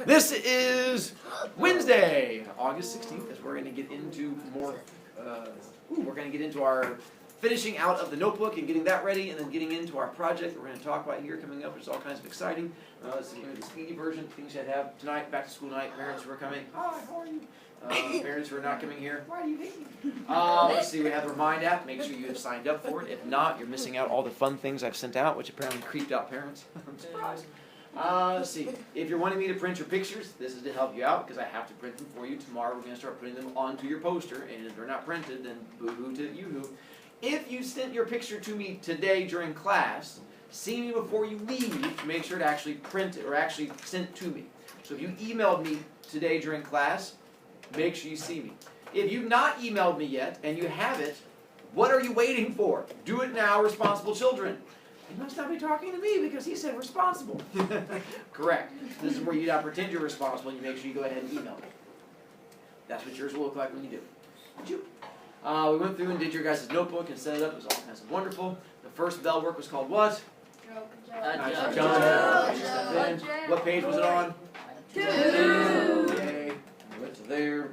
This is Wednesday, August 16th, as we're going to get into more, we're going to get into our finishing out of the notebook and getting that ready, and then getting into our project that we're going to talk about here coming up, which is all kinds of exciting. This is the speedy version, things you have tonight, back to school night, parents who are coming. Hi, how are you? Parents who are not coming here. Why do you hate me? Let's see, we have the Remind app. Make sure you have signed up for it. If not, you're missing out all the fun things I've sent out, which apparently creeped out parents. I'm surprised. Let's see, if you're wanting me to print your pictures, this is to help you out because I have to print them for you. Tomorrow we're going to start putting them onto your poster, and if they're not printed, then boo-hoo to you-hoo. If you sent your picture to me today during class, see me before you leave to make sure to actually print it or actually send it to me. So if you emailed me today during class, make sure you see me. If you've not emailed me yet and you have it, what are you waiting for? Do it now, responsible children. You must not be talking to me because he said responsible. Correct. This is where you not pretend you're responsible and you make sure you go ahead and email me. That's what yours will look like when you do. Did you? We went through and did your guys' notebook and set it up. It was all kinds of wonderful. The first bell work was called what? Then, what page was it on? 2. Okay. We went to there.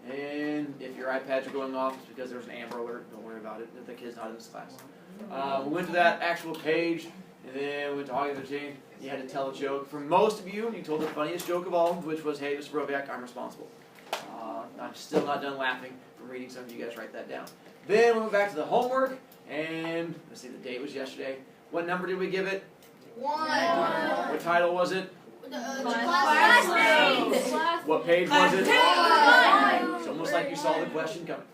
And if your iPads are going off, it's because there's an Amber Alert. Don't worry about it. If the kid's not in this class. We went to that actual page, and then we went to all the other things. You had to tell a joke. For most of you, you told the funniest joke of all, which was, hey, Mr. Brovicast, I'm responsible. I'm still not done laughing from reading some of you guys write that down. Then we went back to the homework, and let's see, the date was yesterday. What number did we give it? 1. What title was it? Class name. What page was it? It's almost like you saw the question coming.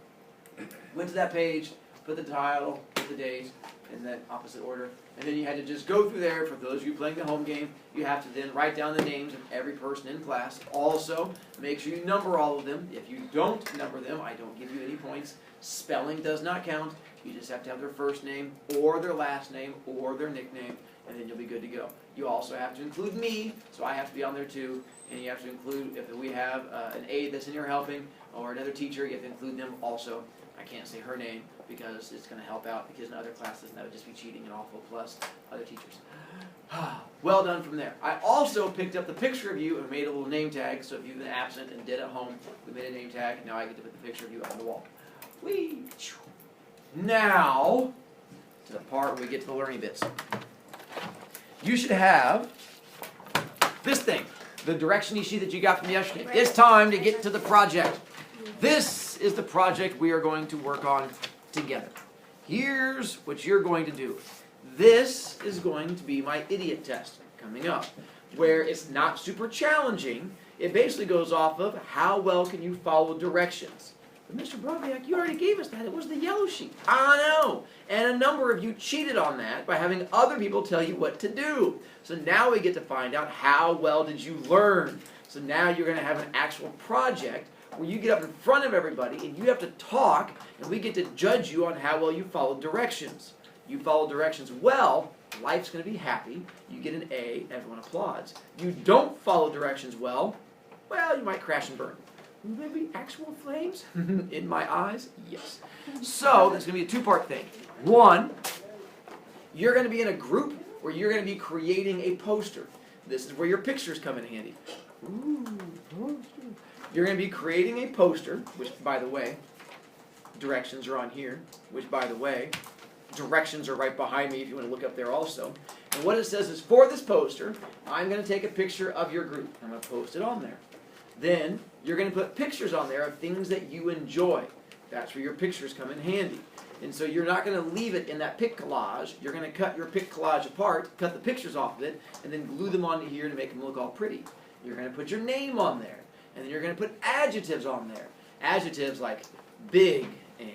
Went to that page, put the title, put the date in that opposite order, and then you had to just go through there. For those of you playing the home game, you have to then write down the names of every person in class. Also, make sure you number all of them. If you don't number them, I don't give you any points. Spelling does not count. You just have to have their first name, or their last name, or their nickname, and then you'll be good to go. You also have to include me, so I have to be on there too, and you have to include, if we have an aide that's in here helping, or another teacher, you have to include them also. I can't say her name because it's going to help out because in other classes that would just be cheating and awful, plus other teachers. Well done from there. I also picked up the picture of you and made a little name tag, so if you've been absent and did at home, we made a name tag, and now I get to put the picture of you on the wall. Whee! Now, to the part where we get to the learning bits. You should have this thing, the direction sheet that you got from yesterday. It's time to get to the project. This is the project we are going to work on together. Here's what you're going to do. This is going to be my idiot test coming up, where it's not super challenging. It basically goes off of how well can you follow directions. But Mr. Brovicast, you already gave us that. It was the yellow sheet. I know. And a number of you cheated on that by having other people tell you what to do. So now we get to find out how well did you learn. So now you're going to have an actual project where you get up in front of everybody and you have to talk, and we get to judge you on how well you followed directions. You follow directions well, life's going to be happy. You get an A, everyone applauds. You don't follow directions well, you might crash and burn. Maybe actual flames in my eyes? Yes. So, this is going to be a 2-part thing. 1, you're going to be in a group where you're going to be creating a poster. This is where your pictures come in handy. Ooh, poster. You're going to be creating a poster, which, by the way, directions are on here, which, by the way, directions are right behind me if you want to look up there also. And what it says is, for this poster, I'm going to take a picture of your group. I'm going to post it on there. Then, you're going to put pictures on there of things that you enjoy. That's where your pictures come in handy. And so you're not going to leave it in that pic collage. You're going to cut your pic collage apart, cut the pictures off of it, and then glue them onto here to make them look all pretty. You're going to put your name on there. And then you're going to put adjectives on there. Adjectives like big and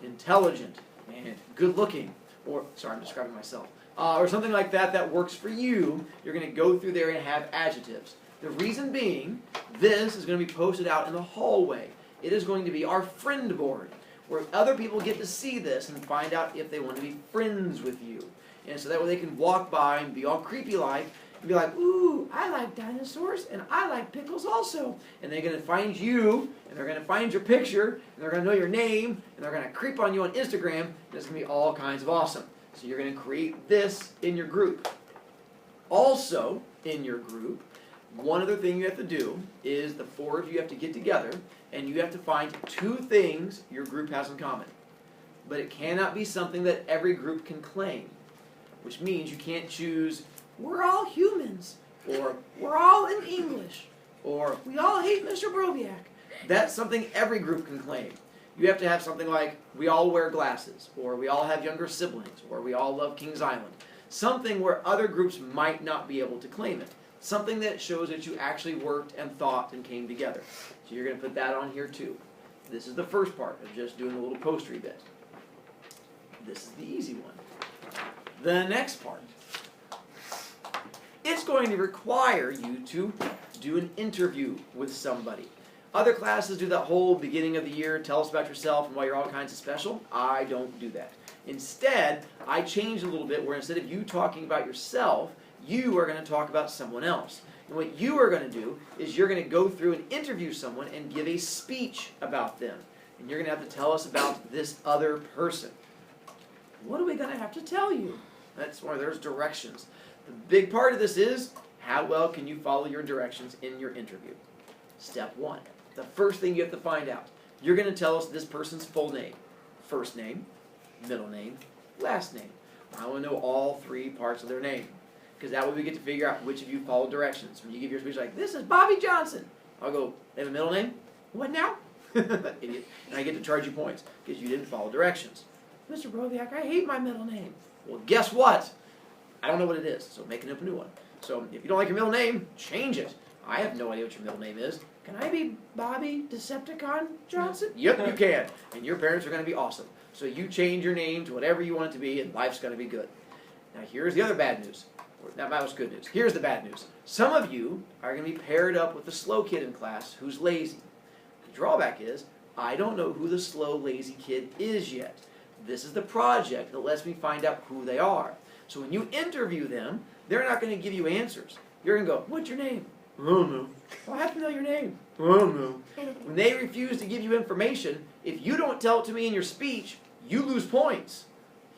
intelligent and good looking. Or, sorry, I'm describing myself. Or something like that that works for you. You're going to go through there and have adjectives. The reason being, this is going to be posted out in the hallway. It is going to be our friend board, where other people get to see this and find out if they want to be friends with you. And so that way they can walk by and be all creepy-like and be like, ooh, I like dinosaurs and I like pickles also. And they're going to find you, and they're going to find your picture, and they're going to know your name, and they're going to creep on you on Instagram, and it's going to be all kinds of awesome. So you're going to create this in your group. Also, in your group, one other thing you have to do is the 4 of you have to get together and you have to find 2 things your group has in common. But it cannot be something that every group can claim, which means you can't choose, we're all humans, or we're all in English, or we all hate Mr. Broviac. That's something every group can claim. You have to have something like, we all wear glasses, or we all have younger siblings, or we all love Kings Island. Something where other groups might not be able to claim it. Something that shows that you actually worked and thought and came together. So you're going to put that on here too. This is the first part of just doing a little postery bit. This is the easy one. The next part. It's going to require you to do an interview with somebody. Other classes do that whole beginning of the year, tell us about yourself and why you're all kinds of special. I don't do that. Instead, I changed a little bit where instead of you talking about yourself, you are going to talk about someone else. And what you are going to do is you're going to go through and interview someone and give a speech about them. And you're going to have to tell us about this other person. What are we going to have to tell you? That's where there's directions. The big part of this is, how well can you follow your directions in your interview? Step 1. The first thing you have to find out. You're going to tell us this person's full name. First name, middle name, last name. I want to know all 3 parts of their name. Because that way we get to figure out which of you follow directions. When you give your speech like, this is Bobby Johnson. I'll go, they have a middle name? What now? Idiot. And I get to charge you points because you didn't follow directions. Mr. Broviac, I hate my middle name. Well, guess what? I don't know what it is, so make up a new one. So if you don't like your middle name, change it. I have no idea what your middle name is. Can I be Bobby Decepticon Johnson? Yep, you can. And your parents are going to be awesome. So you change your name to whatever you want it to be, and life's going to be good. Now here's the other bad news. That was good news. Here's the bad news. Some of you are going to be paired up with the slow kid in class who's lazy. The drawback is, I don't know who the slow, lazy kid is yet. This is the project that lets me find out who they are. So when you interview them, they're not going to give you answers. You're going to go, what's your name? I don't know. Well, I have to know your name. I don't know. When they refuse to give you information, if you don't tell it to me in your speech, you lose points.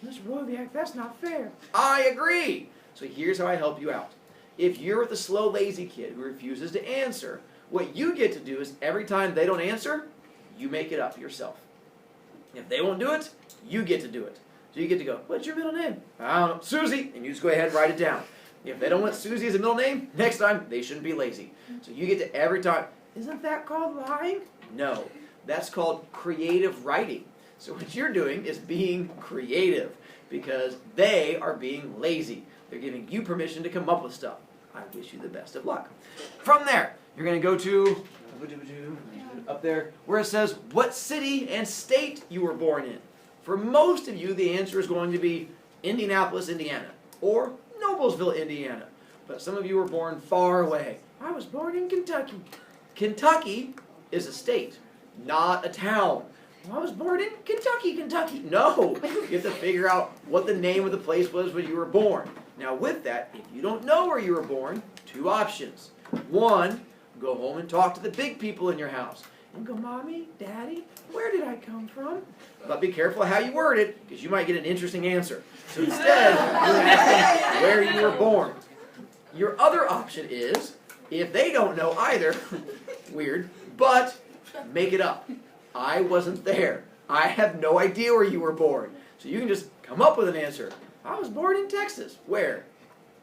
Mr. Broviac, that's not fair. I agree. So here's how I help you out. If you're with a slow, lazy kid who refuses to answer, what you get to do is every time they don't answer, you make it up yourself. If they won't do it, you get to do it. So you get to go, what's your middle name? I don't know, Susie, and you just go ahead and write it down. If they don't want Susie as a middle name, next time they shouldn't be lazy. So you get to every time, isn't that called lying? No, that's called creative writing. So what you're doing is being creative because they are being lazy. They're giving you permission to come up with stuff. I wish you the best of luck. From there, you're going to go to up there where it says what city and state you were born in. For most of you, the answer is going to be Indianapolis, Indiana, or Noblesville, Indiana. But some of you were born far away. I was born in Kentucky. Kentucky is a state, not a town. Well, I was born in Kentucky, Kentucky. No, you have to figure out what the name of the place was when you were born. Now with that, if you don't know where you were born, 2 options. 1, go home and talk to the big people in your house. And go, Mommy, Daddy, where did I come from? But be careful how you word it, because you might get an interesting answer. So instead, you ask them where you were born. Your other option is, if they don't know either, weird, but make it up. I wasn't there. I have no idea where you were born. So you can just come up with an answer. I was born in Texas. Where?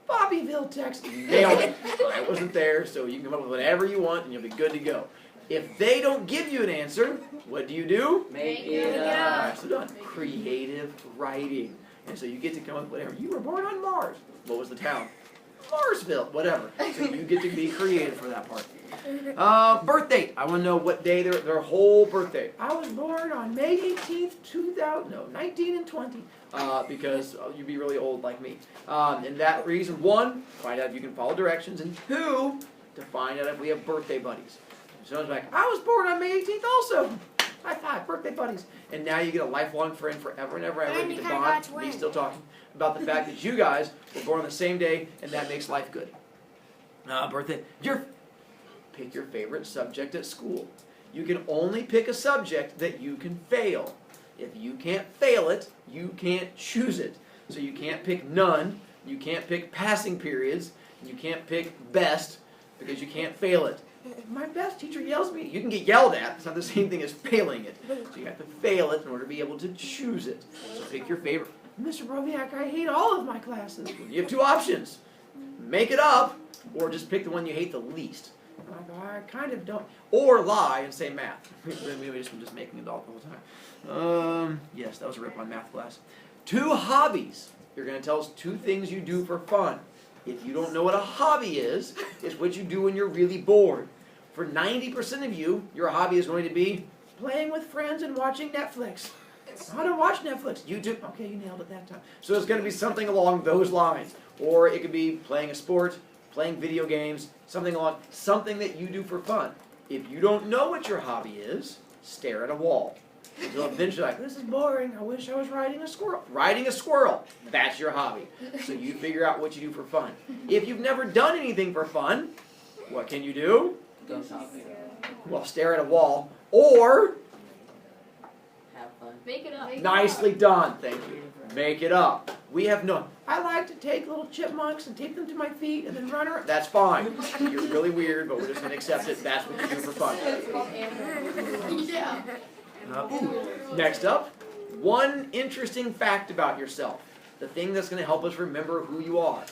Bobbyville, Texas. Nailed it. I wasn't there, so you can come up with whatever you want, and you'll be good to go. If they don't give you an answer, what do? Make it up. So done. Creative writing. And so you get to come up with whatever. You were born on Mars. What was the town? Marsville. Whatever. So you get to be creative for that part. Birth date. I want to know what day their whole birthday. I was born on May 18th, 19 and 20. Because you'd be really old like me. And that reason, 1, find out if you can follow directions, and 2, to find out if we have birthday buddies. So I was like, I was born on May 18th also. High 5, birthday buddies. And now you get a lifelong friend forever and ever and ever. You get to bond, me still talking about the fact that you guys were born on the same day, and that makes life good. Birthday. Pick your favorite subject at school. You can only pick a subject that you can fail. If you can't fail it, you can't choose it. So you can't pick none, you can't pick passing periods, you can't pick best. because you can't fail it. If my best teacher yells at me, you can get yelled at. It's not the same thing as failing it. So you have to fail it in order to be able to choose it. So pick your favorite. Mr. Broviak, I hate all of my classes. You have two options. Make it up, or just pick the one you hate the least. I go, I kind of don't. Or lie and say math. Maybe we're just making it up the whole time. Yes, that was a rip on math class. 2 hobbies. You're going to tell us 2 things you do for fun. If you don't know what a hobby is, it's what you do when you're really bored. For 90% of you, your hobby is going to be playing with friends and watching Netflix. How to watch Netflix? YouTube. Okay, you nailed it that time. So it's going to be something along those lines. Or it could be playing a sport, playing video games, something that you do for fun. If you don't know what your hobby is, stare at a wall. Until eventually, like, this is boring. I wish I was riding a squirrel. Riding a squirrel. That's your hobby. So you figure out what you do for fun. If you've never done anything for fun, what can you do? Go shopping. Well, stare at a wall. Or, Have fun. Make it up. nicely done. Thank you. Make it up. We have no. I like to take little chipmunks and tape them to my feet and then run around. That's fine. You're really weird, but we're just going to accept it. That's what you do for fun. It's called Amber. Yeah. Next up, one interesting fact about yourself. The thing that's going to help us remember who you are.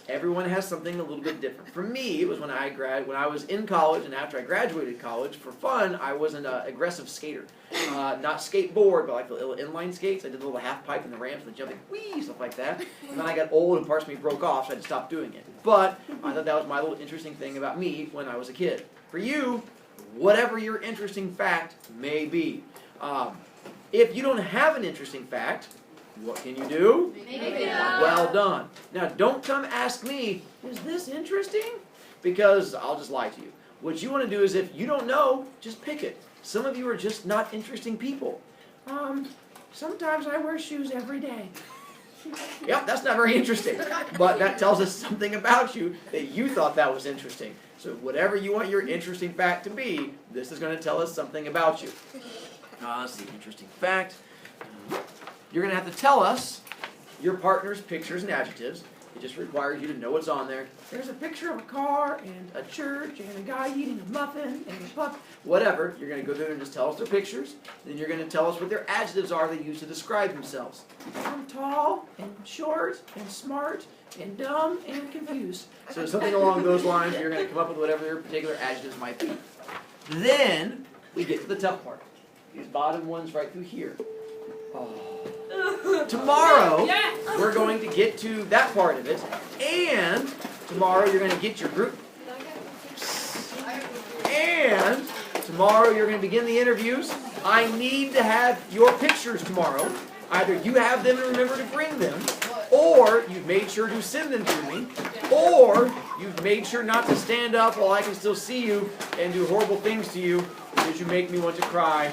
Everyone has something a little bit different. For me, it was when I was in college and after I graduated college. For fun, I was an aggressive skater. Not skateboard, but like the little inline skates. I did the little half pipe and the ramps and the jumping, whee, stuff like that. And then I got old and parts of me broke off, so I had to stop doing it. But I thought that was my little interesting thing about me when I was a kid. For you, whatever your interesting fact may be. If you don't have an interesting fact, what can you do? Make it up. Well done. Now, don't come ask me, is this interesting? Because I'll just lie to you. What you want to do is, if you don't know, just pick it. Some of you are just not interesting people. Sometimes I wear shoes every day. Yep, that's not very interesting. But that tells us something about you that you thought that was interesting. So whatever you want your interesting fact to be, this is going to tell us something about you. Let's see, interesting fact. You're going to have to tell us your partner's pictures and adjectives. It just requires you to know what's on there. There's a picture of a car and a church and a guy eating a muffin and a pup. Whatever. You're going to go through and just tell us their pictures. Then you're going to tell us what their adjectives are they use to describe themselves. I'm tall and short and smart and dumb and confused. So something along those lines, you're going to come up with whatever their particular adjectives might be. Then we get to the tough part. These bottom ones right through here. Tomorrow, we're going to get to that part of it, and tomorrow you're going to get your group, and tomorrow you're going to begin the interviews. I need to have your pictures tomorrow. Either you have them and remember to bring them, or you've made sure to send them to me, or you've made sure not to stand up while I can still see you and do horrible things to you because you make me want to cry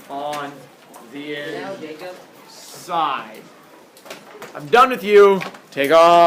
on the Now, Jacob. side. I'm done with you. Take off.